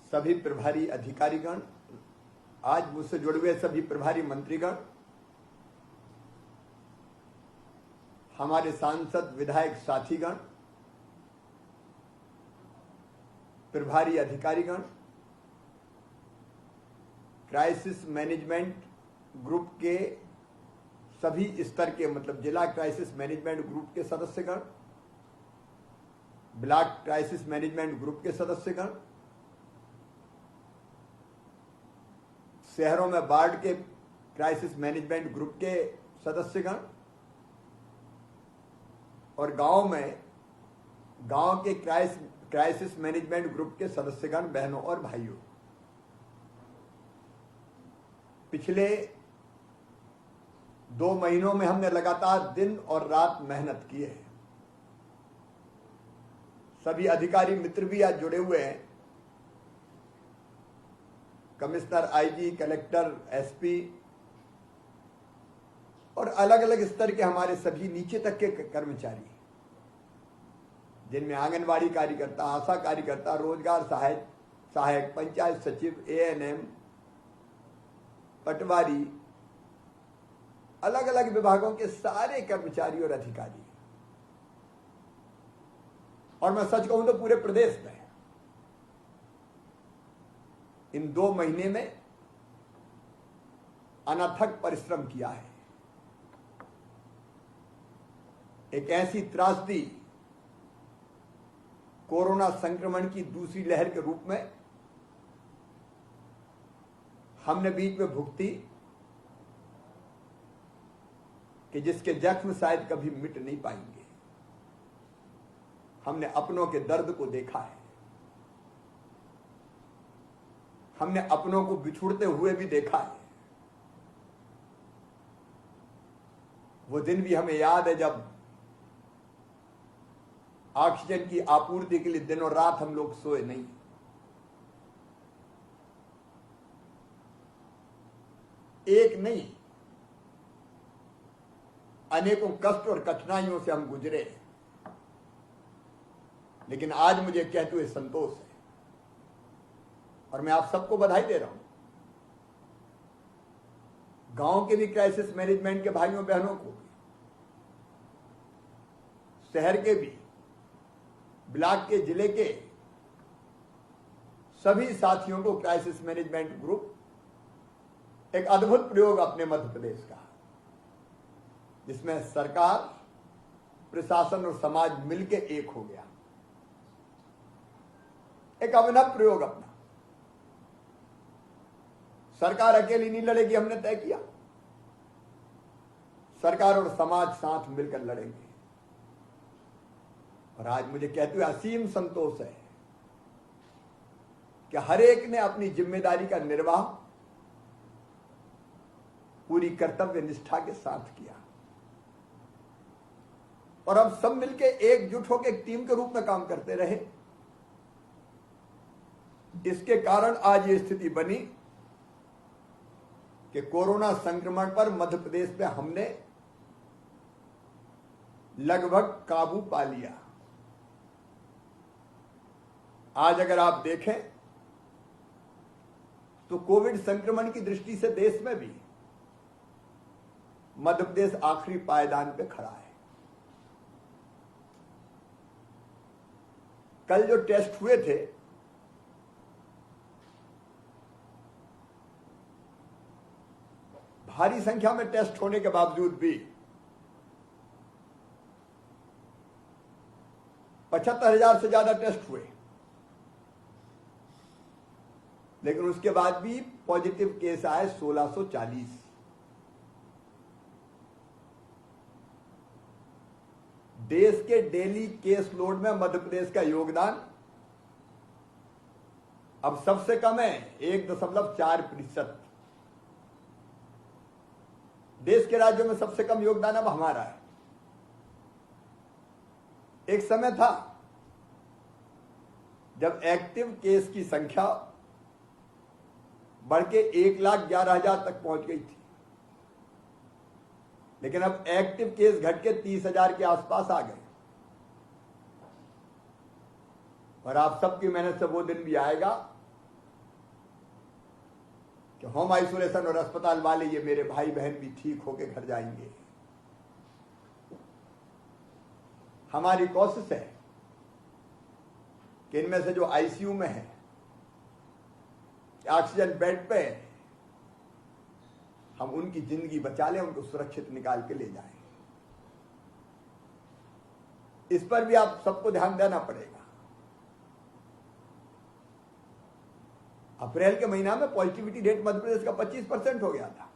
सभी प्रभारी अधिकारीगण, आज मुझसे जुड़े हुए सभी प्रभारी मंत्रीगण, हमारे सांसद विधायक साथीगण, प्रभारी अधिकारीगण, क्राइसिस मैनेजमेंट ग्रुप के सभी स्तर के मतलब जिला क्राइसिस मैनेजमेंट ग्रुप के सदस्यगण, ब्लॉक क्राइसिस मैनेजमेंट ग्रुप के सदस्यगण, शहरों में वार्ड के क्राइसिस मैनेजमेंट ग्रुप के सदस्यगण और गांव के क्राइसिस मैनेजमेंट ग्रुप के सदस्यगण, बहनों और भाइयों, पिछले 2 महीनों में हमने लगातार दिन और रात मेहनत की है। सभी अधिकारी मित्र भी आज जुड़े हुए हैं। कमिश्नर, आईजी, कलेक्टर, एसपी और अलग अलग स्तर के हमारे सभी नीचे तक के कर्मचारी, जिनमें आंगनवाड़ी कार्यकर्ता, आशा कार्यकर्ता, रोजगार सहायक, पंचायत सचिव, एएनएम, पटवारी, अलग अलग विभागों के सारे कर्मचारी और अधिकारी, और मैं सच कहूं तो पूरे प्रदेश में इन 2 महीने में अनथक परिश्रम किया है। एक ऐसी त्रासदी कोरोना संक्रमण की दूसरी लहर के रूप में हमने बीच में भुगती कि जिसके जख्म शायद कभी मिट नहीं पाएंगे। हमने अपनों के दर्द को देखा है, हमने अपनों को बिछुड़ते हुए भी देखा है। वो दिन भी हमें याद है जब ऑक्सीजन की आपूर्ति के लिए दिनों रात हम लोग सोए नहीं। एक नहीं, अनेकों कष्ट और कठिनाइयों से हम गुजरे, लेकिन आज मुझे कहते हुए संतोष है और मैं आप सबको बधाई दे रहा हूं। गांव के भी क्राइसिस मैनेजमेंट के भाइयों बहनों को, शहर के भी, ब्लॉक के, जिले के सभी साथियों को क्राइसिस मैनेजमेंट ग्रुप एक अद्भुत प्रयोग अपने मध्य प्रदेश का, जिसमें सरकार, प्रशासन और समाज मिलकर एक हो गया। एक अभिनव प्रयोग अपना। सरकार अकेली नहीं लड़ेगी, हमने तय किया। सरकार और समाज साथ मिलकर लड़ेंगे। और आज मुझे कहते हुए असीम संतोष है कि हर एक ने अपनी जिम्मेदारी का निर्वाह पूरी कर्तव्य निष्ठा के साथ किया और अब सब मिलकर एकजुट होकर एक टीम के रूप में काम करते रहे। इसके कारण आज ये स्थिति बनी कि कोरोना संक्रमण पर मध्य प्रदेश में हमने लगभग काबू पा लिया। आज अगर आप देखें तो कोविड संक्रमण की दृष्टि से देश में भी मध्य प्रदेश आखिरी पायदान पे खड़ा है। कल जो टेस्ट हुए थे, भारी संख्या में टेस्ट होने के बावजूद भी 75,000 से ज्यादा टेस्ट हुए, लेकिन उसके बाद भी पॉजिटिव केस आए 1640। देश के डेली केस लोड में मध्य प्रदेश का योगदान अब सबसे कम है, 1.4%। देश के राज्यों में सबसे कम योगदान अब हमारा है। एक समय था जब एक्टिव केस की संख्या बढ़ के 1,11,000 तक पहुंच गई थी, लेकिन अब एक्टिव केस घट के 30,000 के आसपास आ गए। और आप सबकी मेहनत से वो दिन भी आएगा कि होम आइसोलेशन और अस्पताल वाले ये मेरे भाई बहन भी ठीक होके घर जाएंगे। हमारी कोशिश है कि इनमें से जो आईसीयू में है, ऑक्सीजन बेड पे, हम उनकी जिंदगी बचा लें, उनको सुरक्षित निकाल के ले जाएं। इस पर भी आप सबको ध्यान देना पड़ेगा। अप्रैल के महीना में पॉजिटिविटी रेट मध्य प्रदेश का 25% हो गया था,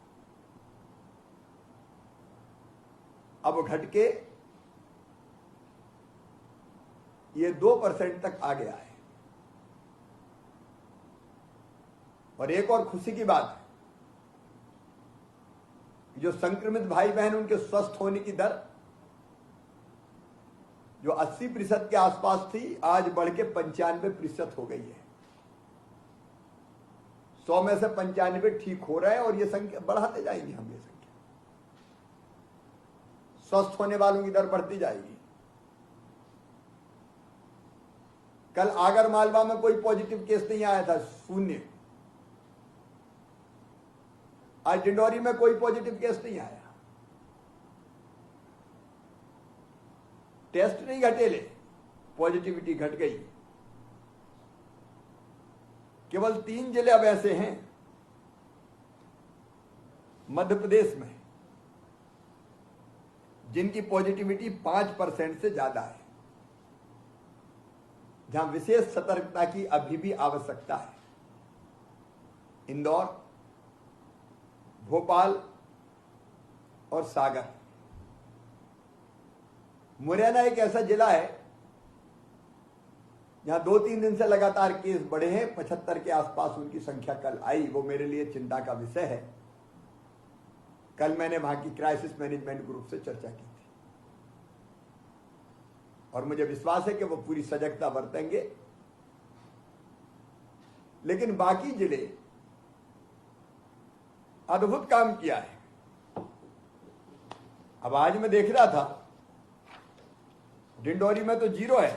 अब घट के ये 2% तक आ गया है। और एक और खुशी की बात है, जो संक्रमित भाई बहन उनके स्वस्थ होने की दर जो 80% के आसपास थी, आज बढ़ के 95% हो गई है। 100 में से 95 ठीक हो रहे हैं और ये संख्या बढ़ाते जाएंगे हम। ये संख्या स्वस्थ होने वालों की दर बढ़ती जाएगी। कल आगर मालवा में कोई पॉजिटिव केस नहीं आया था, 0। आज डिंडोरी में कोई पॉजिटिव केस नहीं आया। टेस्ट नहीं घटेले, पॉजिटिविटी घट गई। केवल 3 जिले अब ऐसे हैं मध्य प्रदेश में जिनकी पॉजिटिविटी 5% से ज्यादा है, जहां विशेष सतर्कता की अभी भी आवश्यकता है। इंदौर, भोपाल और सागर। मुरैना एक ऐसा जिला है जहां 2-3 दिन से लगातार केस बढ़े हैं, 75 के आसपास उनकी संख्या कल आई। वो मेरे लिए चिंता का विषय है। कल मैंने वहां की क्राइसिस मैनेजमेंट ग्रुप से चर्चा की थी और मुझे विश्वास है कि वो पूरी सजगता बरतेंगे। लेकिन बाकी जिले अद्भुत काम किया है। अब आज मैं देख रहा था, डिंडोरी में तो 0 है,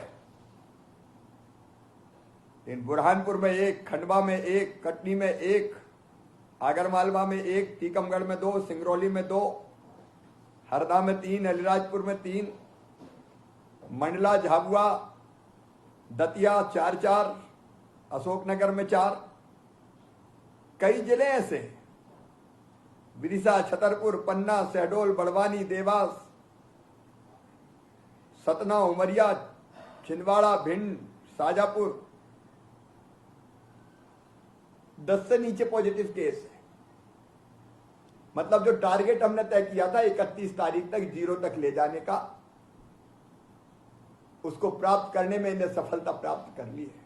लेकिन बुरहानपुर में 1, खंडवा में 1, कटनी में 1, आगरमालवा में 1, टीकमगढ़ में 2, सिंगरौली में 2, हरदा में 3, अलीराजपुर में 3, मंडला, झाबुआ, दतिया 4-4, अशोकनगर में 4। कई जिले ऐसे हैं, विदिशा, छतरपुर, पन्ना, शहडोल, बड़वानी, देवास, सतना, उमरिया, छिंदवाड़ा, भिंड, शाजापुर, 10 से नीचे पॉजिटिव केस है। मतलब जो टारगेट हमने तय किया था 31 तारीख तक 0 तक ले जाने का, उसको प्राप्त करने में इन्हें सफलता प्राप्त कर ली है।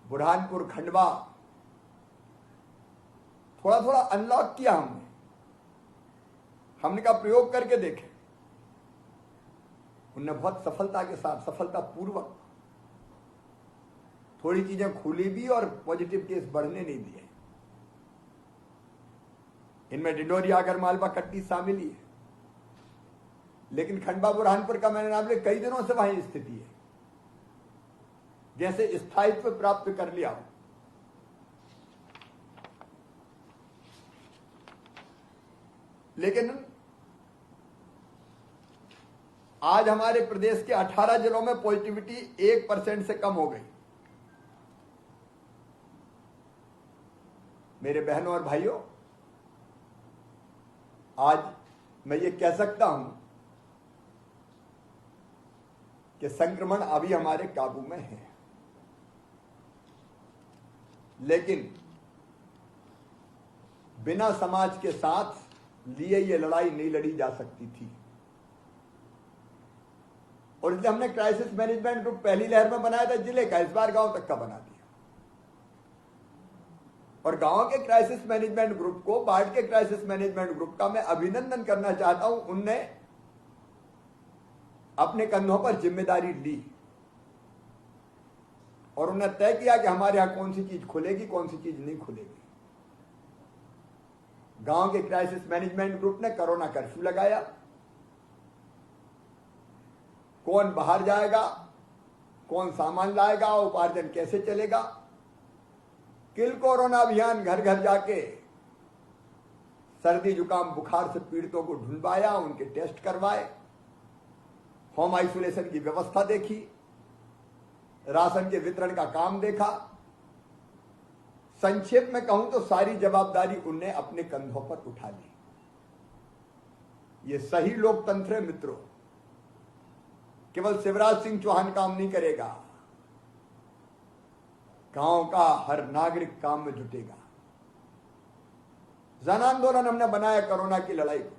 बुरहानपुर, खंडवा थोड़ा थोड़ा अनलॉक किया हमने कहा प्रयोग करके देखें। उनने बहुत सफलता के साथ, सफलता पूर्वक थोड़ी चीजें खुली भी और पॉजिटिव केस बढ़ने नहीं दिए। इनमें डिंडोरी, आगरमालवा, कटनी शामिल ही है। लेकिन खंडवा, बुरहानपुर का मैंने नाम लिया, कई दिनों से वहां स्थिति है जैसे स्थायित्व प्राप्त कर लिया हो। लेकिन आज हमारे प्रदेश के 18 जिलों में पॉजिटिविटी 1% से कम हो गई। मेरे बहनों और भाइयों, आज मैं ये कह सकता हूं कि संक्रमण अभी हमारे काबू में है, लेकिन बिना समाज के साथ लिए ये लड़ाई नहीं लड़ी जा सकती थी। और इसलिए हमने क्राइसिस मैनेजमेंट ग्रुप पहली लहर में बनाया था जिले का, इस बार गांव तक का बना दिया। और गांव के क्राइसिस मैनेजमेंट ग्रुप को, बाढ़ के क्राइसिस मैनेजमेंट ग्रुप का मैं अभिनंदन करना चाहता हूं। उनने अपने कंधों पर जिम्मेदारी ली और उन्होंने तय किया कि हमारे यहां कौन सी चीज खुलेगी, कौन सी चीज नहीं खुलेगी। गांव के क्राइसिस मैनेजमेंट ग्रुप ने कोरोना कर्फ्यू लगाया। कौन बाहर जाएगा, कौन सामान लाएगा, उपार्जन कैसे चलेगा, किल कोरोना अभियान, घर घर जाके सर्दी जुकाम बुखार से पीड़ितों को ढूंढवाया, उनके टेस्ट करवाए, होम आइसोलेशन की व्यवस्था देखी, राशन के वितरण का काम देखा। संक्षेप में कहूं तो सारी जवाबदारी उनने अपने कंधों पर उठा ली। ये सही लोकतंत्र है मित्रों। केवल शिवराज सिंह चौहान काम नहीं करेगा, गांव का हर नागरिक काम में जुटेगा। जन आंदोलन हमने बनाया कोरोना की लड़ाई को,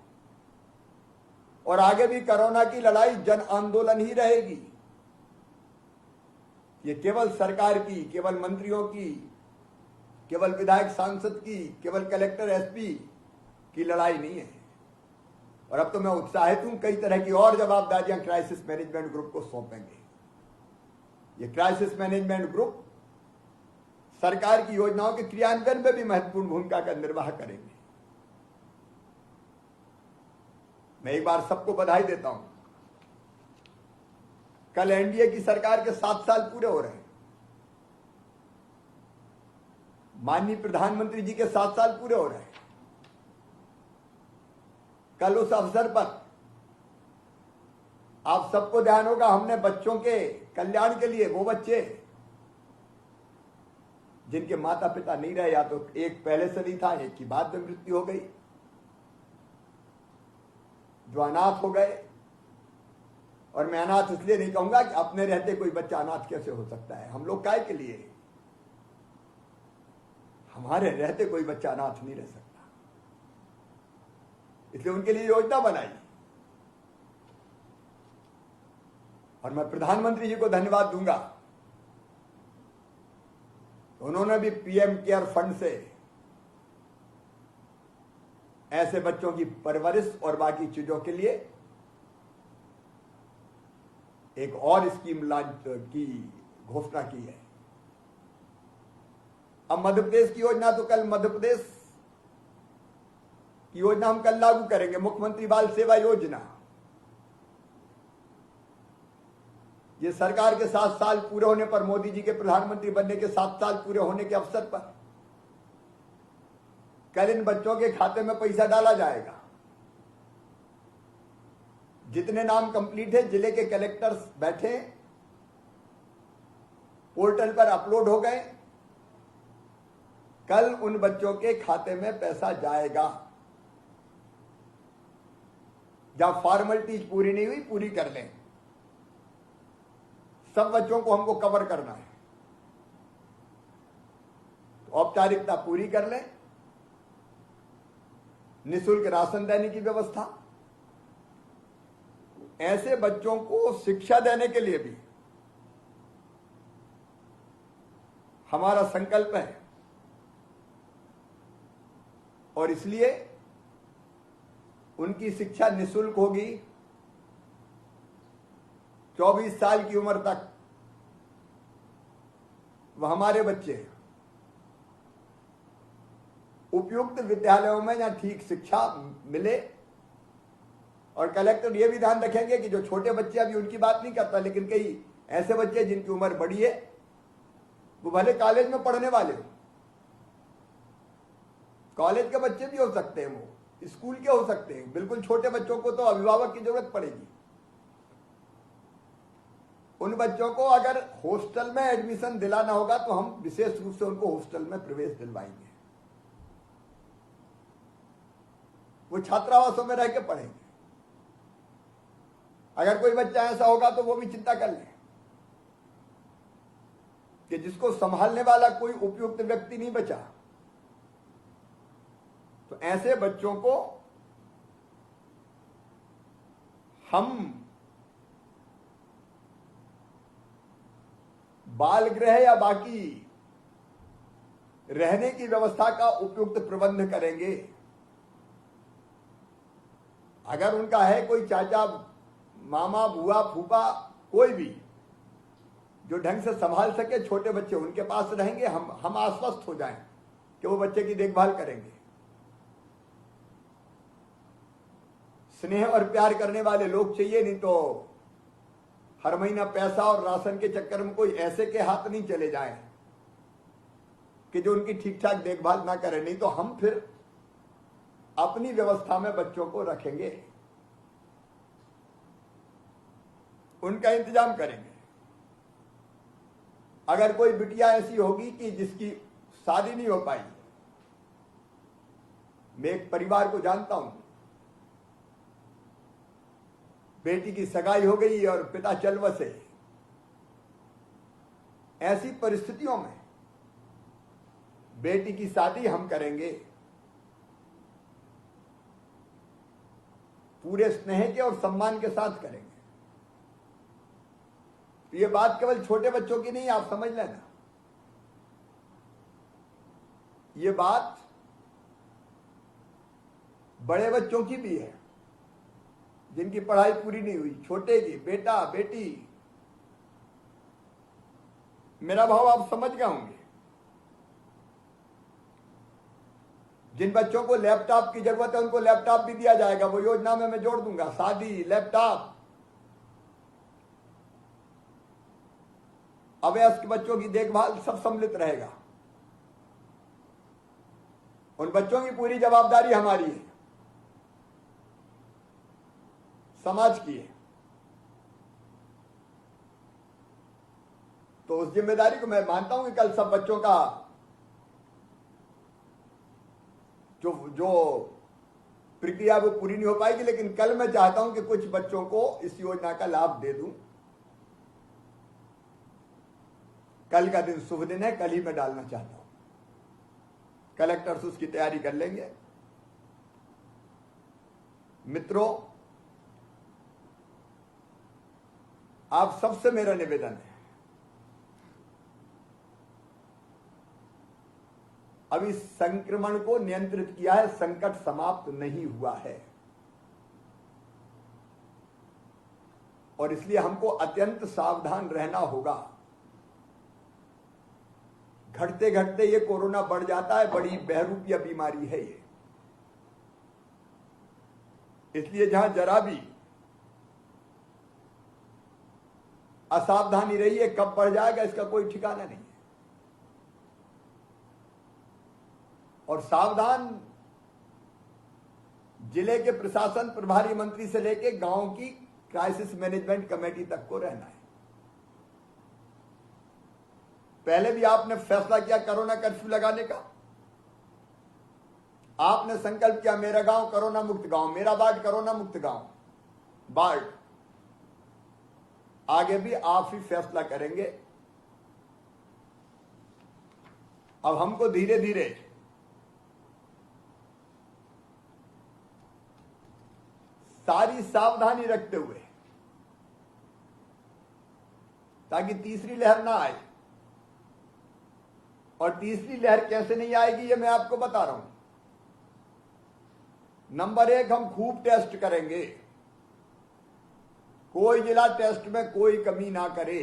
और आगे भी कोरोना की लड़ाई जन आंदोलन ही रहेगी। ये केवल सरकार की, केवल मंत्रियों की, केवल विधायक सांसद की, केवल कलेक्टर एसपी की लड़ाई नहीं है। और अब तो मैं उत्साहित हूं, कई तरह की और जवाबदारियां क्राइसिस मैनेजमेंट ग्रुप को सौंपेंगे। ये क्राइसिस मैनेजमेंट ग्रुप सरकार की योजनाओं के क्रियान्वयन में भी महत्वपूर्ण भूमिका का निर्वाह करेंगे। मैं एक बार सबको बधाई देता हूं। कल एनडीए की सरकार के 7 साल पूरे हो रहे हैं। माननीय प्रधानमंत्री जी के 7 साल पूरे हो रहे हैं। कल उस अवसर पर आप सबको ध्यान होगा, हमने बच्चों के कल्याण के लिए, वो बच्चे जिनके माता पिता नहीं रहे, या तो एक पहले से नहीं था, एक की बाद में मृत्यु हो गई, जो अनाथ हो गए। और मैं अनाथ इसलिए नहीं कहूंगा कि अपने रहते कोई बच्चा अनाथ कैसे हो सकता है। हम लोग काय के लिए, हमारे रहते कोई बच्चा अनाथ नहीं रह सकता, इसलिए उनके लिए योजना बनाई। और मैं प्रधानमंत्री जी को धन्यवाद दूंगा, उन्होंने भी पीएम केयर फंड से ऐसे बच्चों की परवरिश और बाकी चीजों के लिए एक और स्कीम लॉन्च की घोषणा की है। अब मध्य प्रदेश की योजना, तो कल मध्य प्रदेश की योजना हम कल लागू करेंगे, मुख्यमंत्री बाल सेवा योजना। ये सरकार के 7 साल पूरे होने पर, मोदी जी के प्रधानमंत्री बनने के 7 साल पूरे होने के अवसर पर कल इन बच्चों के खाते में पैसा डाला जाएगा। जितने नाम कंप्लीट है, जिले के कलेक्टर्स बैठे, पोर्टल पर अपलोड हो गए, कल उन बच्चों के खाते में पैसा जाएगा। जब फॉर्मेलिटीज पूरी नहीं हुई, पूरी कर लें। सब बच्चों को हमको कवर करना है, तो औपचारिकता पूरी कर लें। निःशुल्क राशन देने की व्यवस्था, ऐसे बच्चों को शिक्षा देने के लिए भी हमारा संकल्प है। और इसलिए उनकी शिक्षा निःशुल्क होगी। 24 साल की उम्र तक वह हमारे बच्चे उपयुक्त विद्यालयों में जहां ठीक शिक्षा मिले। और कलेक्टर ये भी ध्यान रखेंगे कि जो छोटे बच्चे, अभी उनकी बात नहीं करता, लेकिन कई ऐसे बच्चे जिनकी उम्र बड़ी है, वो भले कॉलेज में पढ़ने वाले हो, कॉलेज के बच्चे भी हो सकते हैं, वो स्कूल के हो सकते हैं, बिल्कुल छोटे बच्चों को तो अभिभावक की जरूरत पड़ेगी। उन बच्चों को अगर हॉस्टल में एडमिशन दिलाना होगा तो हम विशेष रूप से उनको हॉस्टल में प्रवेश दिलवाएंगे। वो छात्रावासों में रह के पढ़ेंगे। अगर कोई बच्चा ऐसा होगा तो वो भी चिंता कर ले कि जिसको संभालने वाला कोई उपयुक्त व्यक्ति नहीं बचा, तो ऐसे बच्चों को हम बाल गृह या बाकी रहने की व्यवस्था का उपयुक्त प्रबंध करेंगे। अगर उनका है कोई चाचा, मामा, बुआ, फूफा, कोई भी जो ढंग से संभाल सके छोटे बच्चे, उनके पास रहेंगे। हम आश्वस्त हो जाएं कि वो बच्चे की देखभाल करेंगे। स्नेह और प्यार करने वाले लोग चाहिए, नहीं तो हर महीना पैसा और राशन के चक्कर में कोई ऐसे के हाथ नहीं चले जाए। कि जो उनकी ठीक ठाक देखभाल ना करें, नहीं तो हम फिर अपनी व्यवस्था में बच्चों को रखेंगे, उनका इंतजाम करेंगे। अगर कोई बिटिया ऐसी होगी कि जिसकी शादी नहीं हो पाई, मैं एक परिवार को जानता हूं, बेटी की सगाई हो गई और पिता चल बसे, ऐसी परिस्थितियों में बेटी की शादी हम करेंगे पूरे स्नेह के और सम्मान के साथ करेंगे। तो ये बात केवल छोटे बच्चों की नहीं, आप समझ लेना, ये बात बड़े बच्चों की भी है, जिनकी पढ़ाई पूरी नहीं हुई, छोटे की, बेटा बेटी। मेरा भाव आप समझ गए होंगे। जिन बच्चों को लैपटॉप की जरूरत है उनको लैपटॉप भी दिया जाएगा, वो योजना में मैं जोड़ दूंगा। शादी, लैपटॉप, अवयस्क बच्चों की देखभाल सब सम्मिलित रहेगा। उन बच्चों की पूरी जवाबदारी हमारी है, समाज की है। तो उस जिम्मेदारी को मैं मानता हूं कि कल सब बच्चों का जो प्रक्रिया वो पूरी नहीं हो पाएगी, लेकिन कल मैं चाहता हूं कि कुछ बच्चों को इस योजना का लाभ दे दूं। कल का दिन शुभ दिन है, कल ही मैं डालना चाहता हूं। कलेक्टर्स उसकी तैयारी कर लेंगे। मित्रों, आप सबसे मेरा निवेदन है, अभी संक्रमण को नियंत्रित किया है, संकट समाप्त नहीं हुआ है, और इसलिए हमको अत्यंत सावधान रहना होगा। घटते घटते ये कोरोना बढ़ जाता है, बड़ी बहरूपिया बीमारी है ये। इसलिए जहां जरा भी असावधानी रही है, कब बढ़ जाएगा इसका कोई ठिकाना नहीं है। और सावधान जिले के प्रशासन प्रभारी मंत्री से लेके गांव की क्राइसिस मैनेजमेंट कमेटी तक को रहना है। पहले भी आपने फैसला किया कोरोना कर्फ्यू लगाने का, आपने संकल्प किया मेरा गांव कोरोना मुक्त गांव, मेरा वार्ड कोरोना मुक्त गांव वार्ड। आगे भी आप ही फैसला करेंगे। अब हमको धीरे धीरे सारी सावधानी रखते हुए, ताकि तीसरी लहर ना आए। और तीसरी लहर कैसे नहीं आएगी ये मैं आपको बता रहा हूं। नंबर 1, हम खूब टेस्ट करेंगे, कोई जिला टेस्ट में कोई कमी ना करे।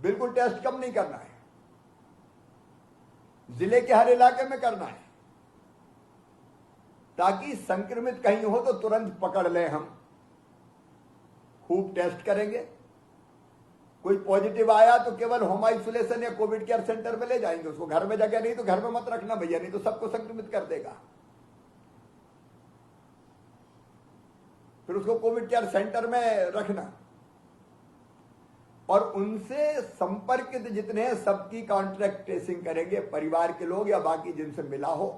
बिल्कुल टेस्ट कम नहीं करना है, जिले के हर इलाके में करना है, ताकि संक्रमित कहीं हो तो तुरंत पकड़ लें। हम खूब टेस्ट करेंगे, कोई पॉजिटिव आया तो केवल होम आइसोलेशन या कोविड केयर सेंटर में ले जाएंगे उसको, घर में जगह नहीं तो घर में मत रखना भैया, नहीं तो सबको संक्रमित कर देगा। फिर उसको कोविड केयर सेंटर में रखना, और उनसे संपर्कित जितने हैं सबकी कॉन्ट्रैक्ट ट्रेसिंग करेंगे, परिवार के लोग या बाकी जिनसे मिला हो,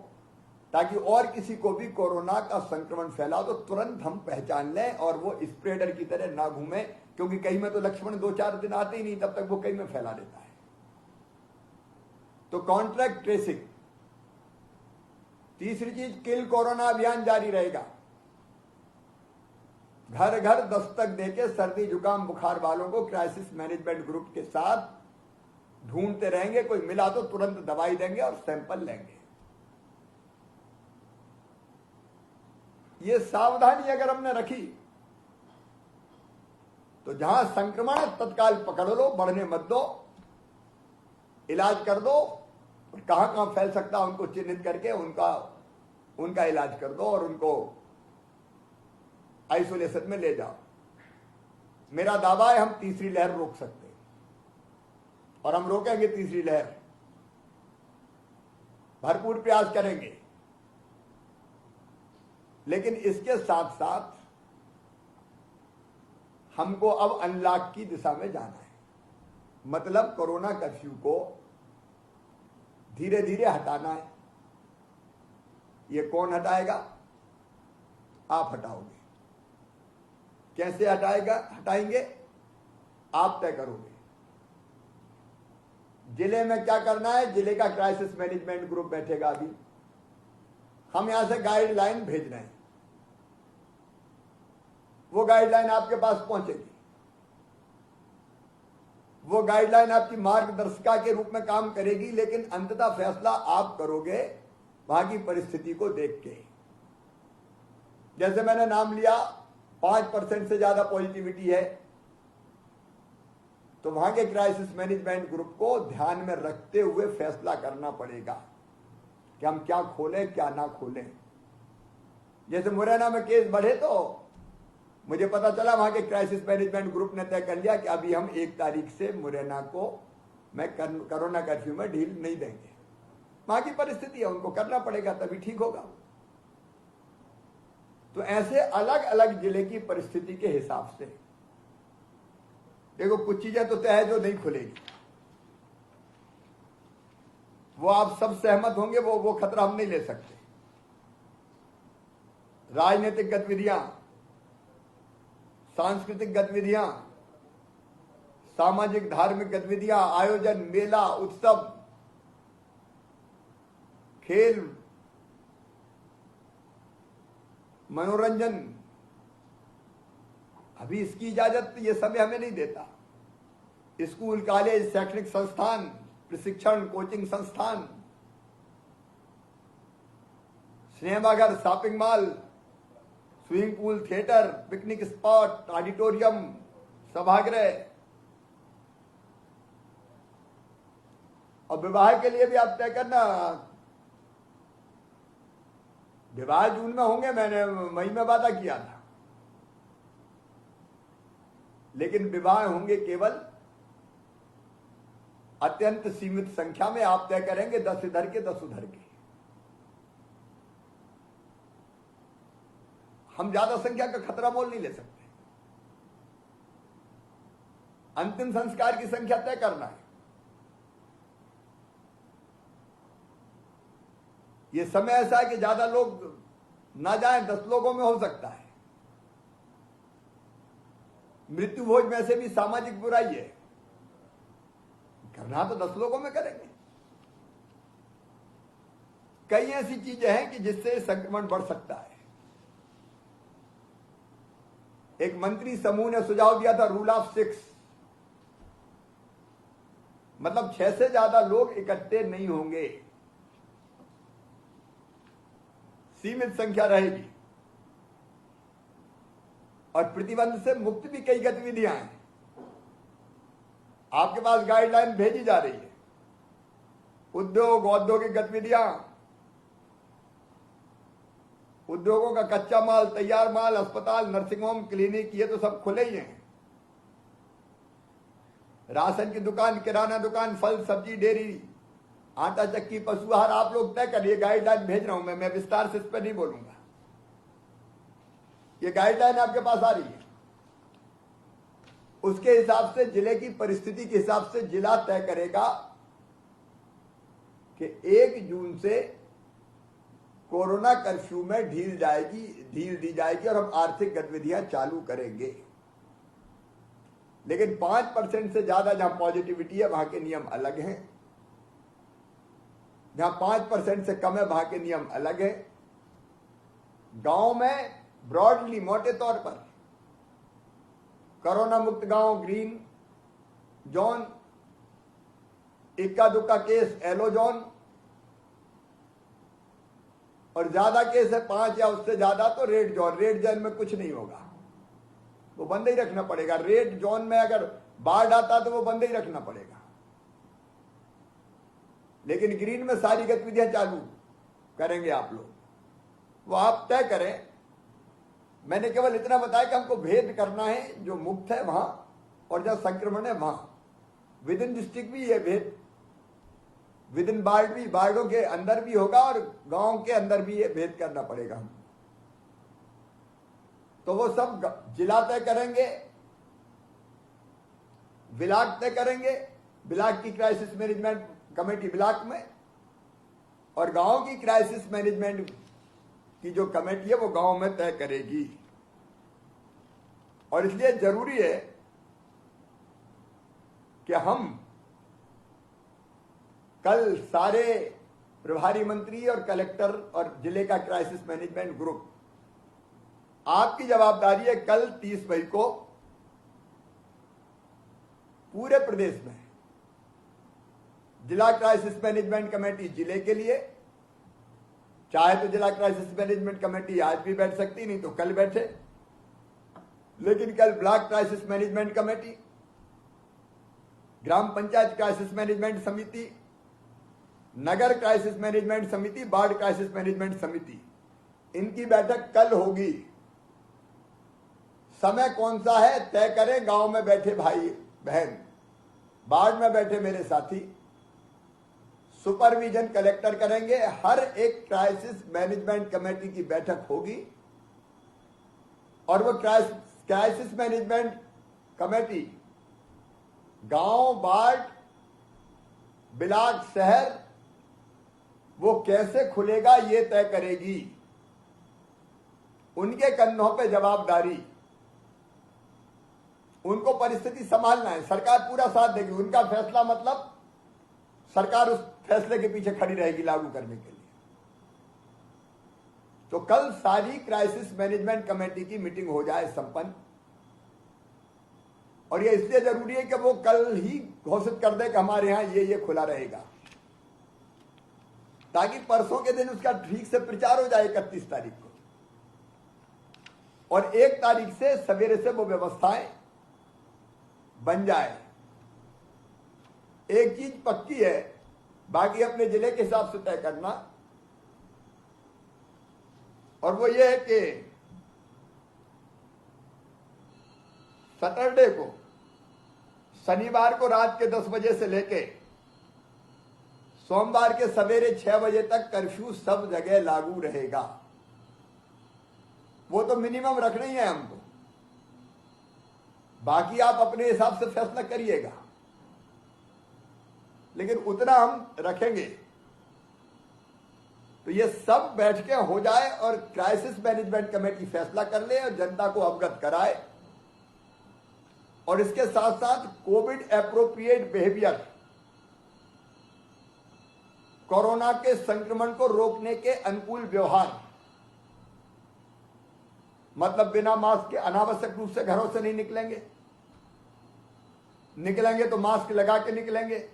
ताकि और किसी को भी कोरोना का संक्रमण फैला तो तुरंत हम पहचान लें और वो स्प्रेडर की तरह ना घूमे, क्योंकि कई में तो लक्ष्मण 2-4 दिन आते ही नहीं, तब तक वो कई में फैला देता है। तो कॉन्ट्रैक्ट ट्रेसिंग। तीसरी चीज, किल कोरोना अभियान जारी रहेगा। घर घर दस्तक देके सर्दी जुकाम बुखार वालों को क्राइसिस मैनेजमेंट ग्रुप के साथ ढूंढते रहेंगे, कोई मिला तो तुरंत दवाई देंगे और सैंपल लेंगे। ये सावधानी अगर हमने रखी तो जहां संक्रमण है तत्काल पकड़ लो, बढ़ने मत दो, इलाज कर दो, और कहां कहां फैल सकता है उनको चिन्हित करके उनका इलाज कर दो और उनको आइसोलेशन में ले जाओ। मेरा दावा है हम तीसरी लहर रोक सकते हैं। और हम रोकेंगे तीसरी लहर, भरपूर प्रयास करेंगे। लेकिन इसके साथ साथ हमको अब अनलॉक की दिशा में जाना है। मतलब कोरोना कर्फ्यू को धीरे धीरे हटाना है। ये कौन हटाएगा? आप हटाओगे। कैसे हटाएंगे आप तय करोगे। जिले में क्या करना है, जिले का क्राइसिस मैनेजमेंट ग्रुप बैठेगा। अभी हम यहां से गाइडलाइन भेज रहे हैं, वो गाइडलाइन आपके पास पहुंचेगी। वो गाइडलाइन आपकी मार्गदर्शिका के रूप में काम करेगी, लेकिन अंततः फैसला आप करोगे वहां की परिस्थिति को देख के। जैसे मैंने नाम लिया 5% से ज्यादा पॉजिटिविटी है, तो वहां के क्राइसिस मैनेजमेंट ग्रुप को ध्यान में रखते हुए फैसला करना पड़ेगा कि हम क्या खोलें क्या ना खोलें। जैसे मुरैना में केस बढ़े तो मुझे पता चला वहां के क्राइसिस मैनेजमेंट ग्रुप ने तय कर लिया कि अभी हम 1 तारीख से मुरैना को कोरोना कर्फ्यू में ढील नहीं देंगे। वहां की परिस्थिति है, उनको करना पड़ेगा, तभी ठीक होगा। तो ऐसे अलग अलग जिले की परिस्थिति के हिसाब से देखो, कुछ चीजें तो तय है जो नहीं खुलेगी, वो आप सब सहमत होंगे, वो खतरा हम नहीं ले सकते। राजनीतिक गतिविधियां, सांस्कृतिक गतिविधियां, सामाजिक धार्मिक गतिविधियां, आयोजन, मेला, उत्सव, खेल, मनोरंजन, अभी इसकी इजाजत ये समय हमें नहीं देता। स्कूल, कॉलेज, शैक्षणिक संस्थान, प्रशिक्षण, कोचिंग संस्थान, सिनेमाघर, shopping mall, swimming pool, theatre, picnic spot, auditorium, सभागृह, और विवाह के लिए भी आप तय करना। विवाह जून में होंगे, मैंने मई में वादा किया था, लेकिन विवाह होंगे केवल अत्यंत सीमित संख्या में। आप तय करेंगे 10 इधर के 10 उधर के। हम ज्यादा संख्या का खतरा मोल नहीं ले सकते। अंतिम संस्कार की संख्या तय करना है। ये समय ऐसा है कि ज्यादा लोग ना जाएं, 10 लोगों में हो सकता है। मृत्यु भोज में से भी सामाजिक बुराई है, करना तो 10 लोगों में करेंगे। कई ऐसी चीजें हैं कि जिससे संक्रमण बढ़ सकता है। एक मंत्री समूह ने सुझाव दिया था रूल ऑफ 6, मतलब 6 से ज्यादा लोग इकट्ठे नहीं होंगे, सीमित संख्या रहेगी। और प्रतिबंध से मुक्त भी कई गतिविधियां हैं। आपके पास गाइडलाइन भेजी जा रही है। उद्योग, औद्योगिक गतिविधियां, उद्योगों का कच्चा माल, तैयार माल, अस्पताल, नर्सिंग होम, क्लिनिक, ये तो सब खुले ही हैं। राशन की दुकान, किराना दुकान, फल सब्जी, डेयरी, आटा चक्की, पशु आहार, आप लोग तय करिए। गाइडलाइन भेज रहा हूं मैं विस्तार से इस पर नहीं बोलूंगा। ये गाइडलाइन आपके पास आ रही है। उसके हिसाब से, जिले की परिस्थिति के हिसाब से जिला तय करेगा कि 1 जून से कोरोना कर्फ्यू में ढील दी जाएगी और हम आर्थिक गतिविधियां चालू करेंगे। लेकिन 5% से ज्यादा जहां पॉजिटिविटी है वहां के नियम अलग हैं। जहां 5% से कम है वहां के नियम अलग है। गांव में ब्रॉडली, मोटे तौर पर कोरोना मुक्त गांव ग्रीन जोन, इक्का दुक्का केस येलो जोन, और ज्यादा केस है 5 या उससे ज्यादा तो रेड जोन। रेड जोन में कुछ नहीं होगा, वो बंद ही रखना पड़ेगा। रेड जोन में अगर बाढ़ आता तो वो बंद ही रखना पड़ेगा। लेकिन ग्रीन में सारी गतिविधियां चालू करेंगे आप लोग, वो आप तय करें। मैंने केवल इतना बताया कि हमको भेद करना है, जो मुक्त है वहां और जहां संक्रमण है वहां। विद इन डिस्ट्रिक्ट भी ये भेद, विद इन वार्ड भी, वार्डों के अंदर भी होगा और गांव के अंदर भी ये भेद करना पड़ेगा हमको। तो वो सब जिला तय करेंगे, ब्लॉक तय करेंगे, ब्लॉक की क्राइसिस मैनेजमेंट कमेटी ब्लॉक में, और गांव की क्राइसिस मैनेजमेंट की जो कमेटी है वो गांव में तय करेगी। और इसलिए जरूरी है कि हम कल सारे प्रभारी मंत्री और कलेक्टर और जिले का क्राइसिस मैनेजमेंट ग्रुप, आपकी जवाबदारी है कल 30 मई को पूरे प्रदेश में जिला क्राइसिस मैनेजमेंट कमेटी जिले के लिए, चाहे तो जिला क्राइसिस मैनेजमेंट कमेटी आज भी बैठ सकती, नहीं तो कल बैठे, लेकिन कल ब्लॉक क्राइसिस मैनेजमेंट कमेटी, ग्राम पंचायत क्राइसिस मैनेजमेंट समिति, नगर क्राइसिस मैनेजमेंट समिति, वार्ड क्राइसिस मैनेजमेंट समिति, इनकी बैठक कल होगी। समय कौन सा है तय करें गांव में बैठे भाई बहन, वार्ड में बैठे मेरे साथी, सुपरविजन कलेक्टर करेंगे। हर एक क्राइसिस मैनेजमेंट कमेटी की बैठक होगी और वो क्राइसिस मैनेजमेंट कमेटी गांव, वार्ड, ब्लॉक, शहर वो कैसे खुलेगा ये तय करेगी। उनके कंधों पे जवाबदारी, उनको परिस्थिति संभालना है, सरकार पूरा साथ देगी। उनका फैसला मतलब सरकार उस फैसले के पीछे खड़ी रहेगी लागू करने के लिए। तो कल सारी क्राइसिस मैनेजमेंट कमेटी की मीटिंग हो जाए संपन्न, और ये इसलिए जरूरी है कि वो कल ही घोषित कर दे कि हमारे यहां ये खुला रहेगा, ताकि परसों के दिन उसका ठीक से प्रचार हो जाए 31 तारीख को, और 1 तारीख से सवेरे से वो व्यवस्थाएं बन जाए। एक चीज पक्की है, बाकी अपने जिले के हिसाब से तय करना, और वो ये है कि सैटरडे को, शनिवार को रात के 10 बजे से लेके सोमवार के सवेरे 6 बजे तक कर्फ्यू सब जगह लागू रहेगा। वो तो मिनिमम रखना ही है हमको, बाकी आप अपने हिसाब से फैसला करिएगा, लेकिन उतना हम रखेंगे। तो ये सब बैठ के हो जाए और क्राइसिस मैनेजमेंट कमेटी फैसला कर ले और जनता को अवगत कराए, और इसके साथ साथ कोविड एप्रोप्रिएट बिहेवियर, कोरोना के संक्रमण को रोकने के अनुकूल व्यवहार, मतलब बिना मास्क के अनावश्यक रूप से घरों से नहीं निकलेंगे, निकलेंगे तो मास्क लगा के निकलेंगे,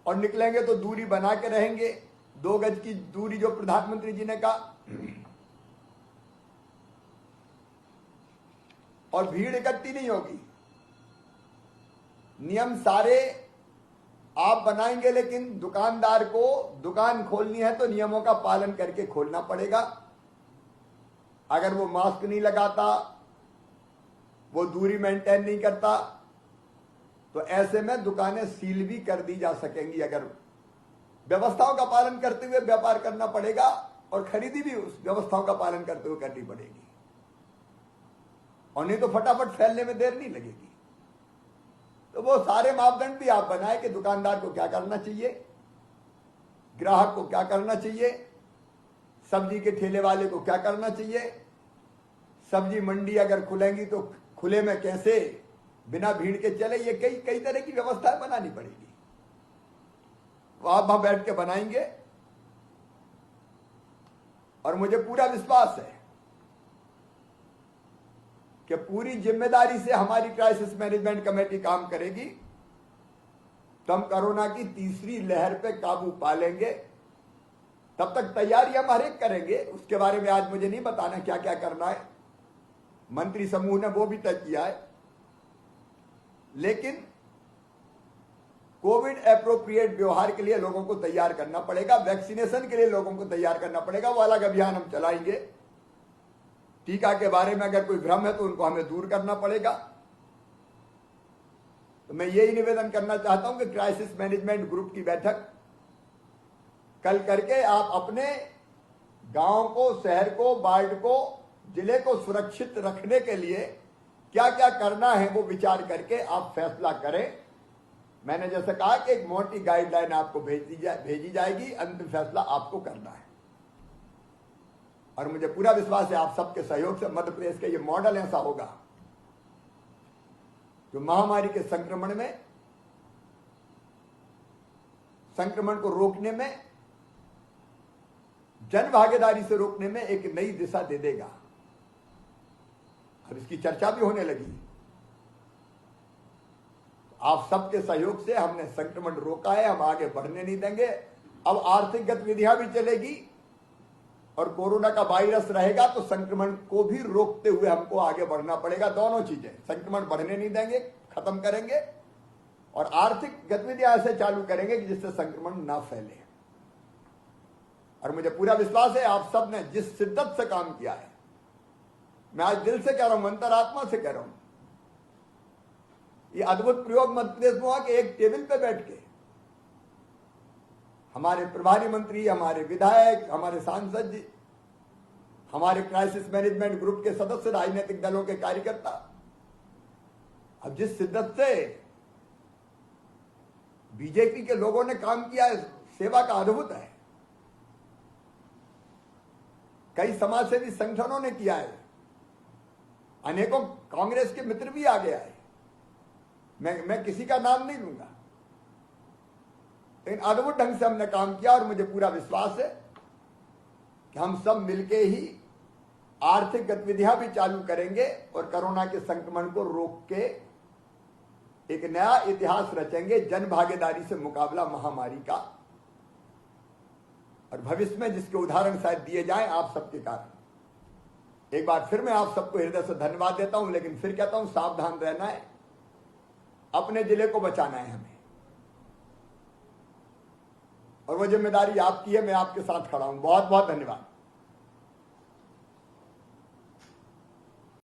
और निकलेंगे तो दूरी बना के रहेंगे, 2 गज की दूरी जो प्रधानमंत्री जी ने कहा, और भीड़ इकट्ठी नहीं होगी। नियम सारे आप बनाएंगे, लेकिन दुकानदार को दुकान खोलनी है तो नियमों का पालन करके खोलना पड़ेगा। अगर वो मास्क नहीं लगाता, वो दूरी मेंटेन नहीं करता, तो ऐसे में दुकानें सील भी कर दी जा सकेंगी। अगर व्यवस्थाओं का पालन करते हुए व्यापार करना पड़ेगा, और खरीदी भी उस व्यवस्थाओं का पालन करते हुए करनी पड़ेगी, और नहीं तो फटाफट फैलने में देर नहीं लगेगी। तो वो सारे मापदंड भी आप बनाए कि दुकानदार को क्या करना चाहिए, ग्राहक को क्या करना चाहिए, सब्जी के ठेले वाले को क्या करना चाहिए, सब्जी मंडी अगर खुलेंगी तो खुले में कैसे बिना भीड़ के चले, ये कई तरह की व्यवस्थाएं बनानी पड़ेगी। वो आप वहां बैठ के बनाएंगे, और मुझे पूरा विश्वास है कि पूरी जिम्मेदारी से हमारी क्राइसिस मैनेजमेंट कमेटी काम करेगी, तो हम कोरोना की तीसरी लहर पे काबू पा लेंगे। तब तक तैयारी हम हर एक करेंगे, उसके बारे में आज मुझे नहीं बताना क्या क्या करना है, मंत्री समूह ने वो भी तय किया है। लेकिन कोविड एप्रोप्रिएट व्यवहार के लिए लोगों को तैयार करना पड़ेगा, वैक्सीनेशन के लिए लोगों को तैयार करना पड़ेगा। वो अलग अभियान हम चलाएंगे। टीका के बारे में अगर कोई भ्रम है तो उनको हमें दूर करना पड़ेगा। तो मैं यही निवेदन करना चाहता हूं कि क्राइसिस मैनेजमेंट ग्रुप की बैठक कल करके आप अपने गांव को, शहर को, वार्ड को, जिले को सुरक्षित रखने के लिए क्या क्या करना है वो विचार करके आप फैसला करें। मैंने जैसे कहा कि एक मोटी गाइडलाइन आपको भेजी जाएगी, अंतिम फैसला आपको करना है। और मुझे पूरा विश्वास है आप सबके सहयोग से मध्य प्रदेश का ये मॉडल ऐसा होगा जो महामारी के संक्रमण को रोकने में, जन भागीदारी से रोकने में एक नई दिशा दे देगा। अब इसकी चर्चा भी होने लगी। आप सबके सहयोग से हमने संक्रमण रोका है, हम आगे बढ़ने नहीं देंगे। अब आर्थिक गतिविधियां भी चलेगी और कोरोना का वायरस रहेगा तो संक्रमण को भी रोकते हुए हमको आगे बढ़ना पड़ेगा। दोनों चीजें, संक्रमण बढ़ने नहीं देंगे, खत्म करेंगे, और आर्थिक गतिविधियां ऐसे चालू करेंगे कि जिससे संक्रमण ना फैले। और मुझे पूरा विश्वास है आप सब ने जिस शिद्दत से काम किया है, मैं आज दिल से कह रहा हूं, अंतरात्मा से कह रहा हूं, ये अद्भुत प्रयोग मध्य प्रदेश में हुआ कि एक टेबल पे बैठ के हमारे प्रभारी मंत्री, हमारे विधायक, हमारे सांसद जी, हमारे क्राइसिस मैनेजमेंट ग्रुप के सदस्य, राजनीतिक दलों के कार्यकर्ता, अब जिस शिद्दत से बीजेपी के लोगों ने काम किया है, सेवा का अद्भुत है। कई समाजसेवी संगठनों ने किया है, अनेकों कांग्रेस के मित्र भी आगे आए। मैं किसी का नाम नहीं लूंगा, लेकिन अद्भुत ढंग से हमने काम किया और मुझे पूरा विश्वास है कि हम सब मिलके ही आर्थिक गतिविधियां भी चालू करेंगे और कोरोना के संक्रमण को रोक के एक नया इतिहास रचेंगे, जन भागीदारी से मुकाबला महामारी का। और भविष्य में जिसके उदाहरण शायद दिए जाएं आप सबके कारण। एक बार फिर मैं आप सबको हृदय से धन्यवाद देता हूं, लेकिन फिर कहता हूं सावधान रहना है, अपने जिले को बचाना है हमें, और वो जिम्मेदारी आपकी है। मैं आपके साथ खड़ा हूं। बहुत बहुत धन्यवाद।